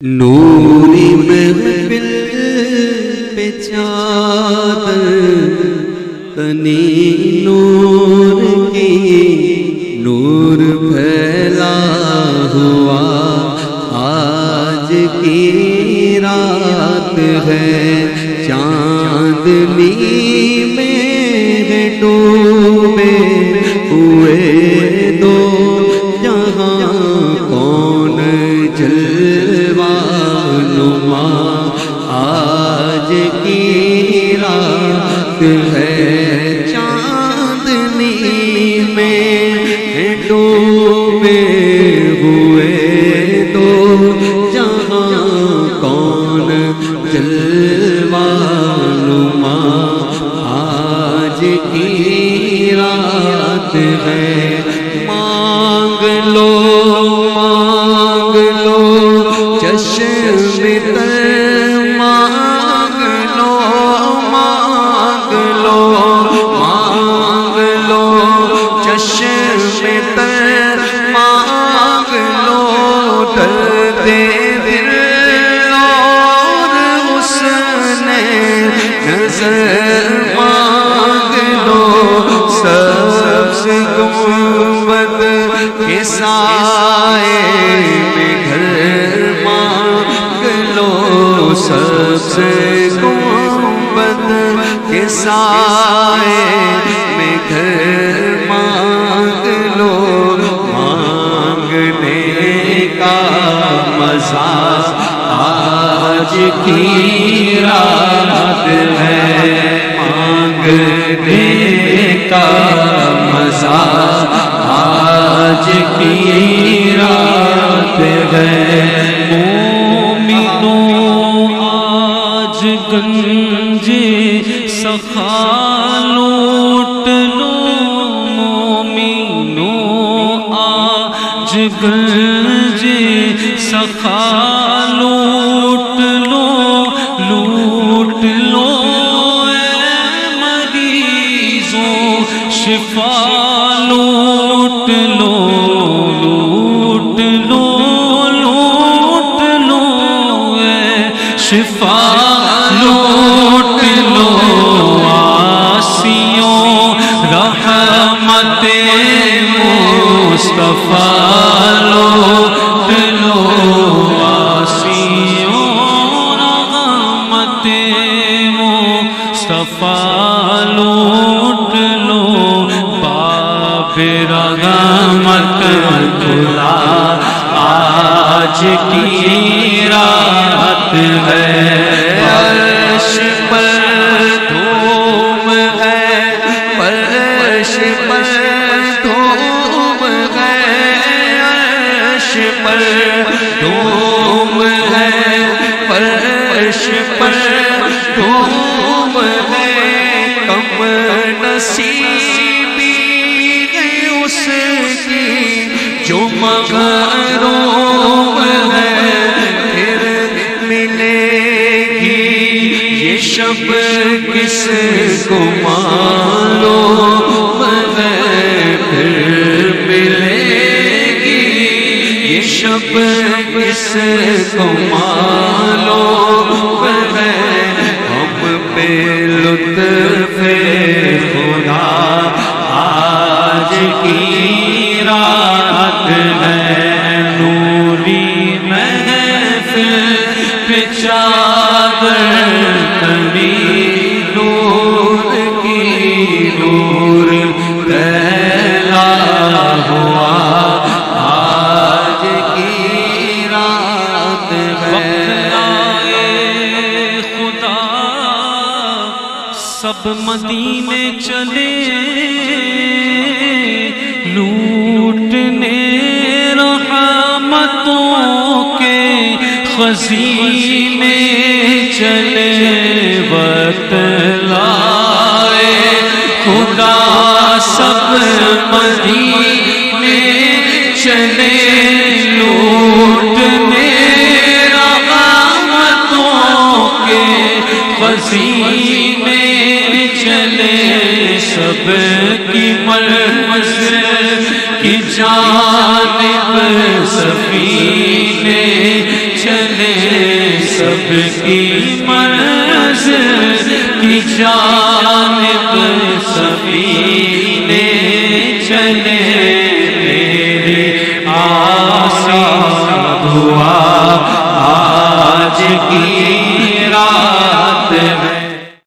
نوری محفل پہ چادر تنی نور کی، نور پھیلا ہوا آج کی رات ہے، چاندنی میں ڈوبے ہوئے دو جہاں، کون جلوہ نما آج کی رات ہے، چاندنی میں ڈوبے ہوئے دو جہاں، کون جلوہ نما آج کی رات ہے، مانگ لو چشم تر، مانگ لو چشم تر، مانگ لو درد دل اور حسن نظر، مانگ لو سبز گنبد کے سائے میں گھر، سبز گنبد کے سائے میں گھر مانگ لو، مانگنے کا مزہ آج کی رات ہے، مانگنے کا مزہ آج کی رات ہے، گنجے سخا لوٹ لو، مومنو آج گنجے سخا لوٹ لو، لوٹ لو اے مریضوں شفا لوٹ لو، لوٹ لو لوٹ لو اے شفا لوٹ لو، آسیوں رحمت مصطفیٰ لوٹ لو، آسیوں رحمت مصطفیٰ لوٹ لو، باب رحمت کھلا آج کی رات ہے، فرش پر دھوم ہے، فرش پر دھوم ہے، عرش پر دھوم ہے، فرش پر دھوم ہے، کم نصیبی ہے اس کی جو محروم ہے، شب کس کو معلوم ہے، پھر ملے گی یہ شب کس کو معلوم ہے، ہم پہ لطف خدا آج کی رات ہے، نوری محفل پہ چادر نور کی، نور پھیلا ہوا آج کی رات ہے، خدا سب مدینے چلے لوٹنے رحمتوں کے خزینے چلے، بتلائے خدا سب مدینے چلے لوٹنے رحمتوں کے خزینے چلے، سب کی منزل کی جانب سفینے چلے، سب کی منزل کی جانب سفینے چلے میری آسان دعا آج کی رات ہے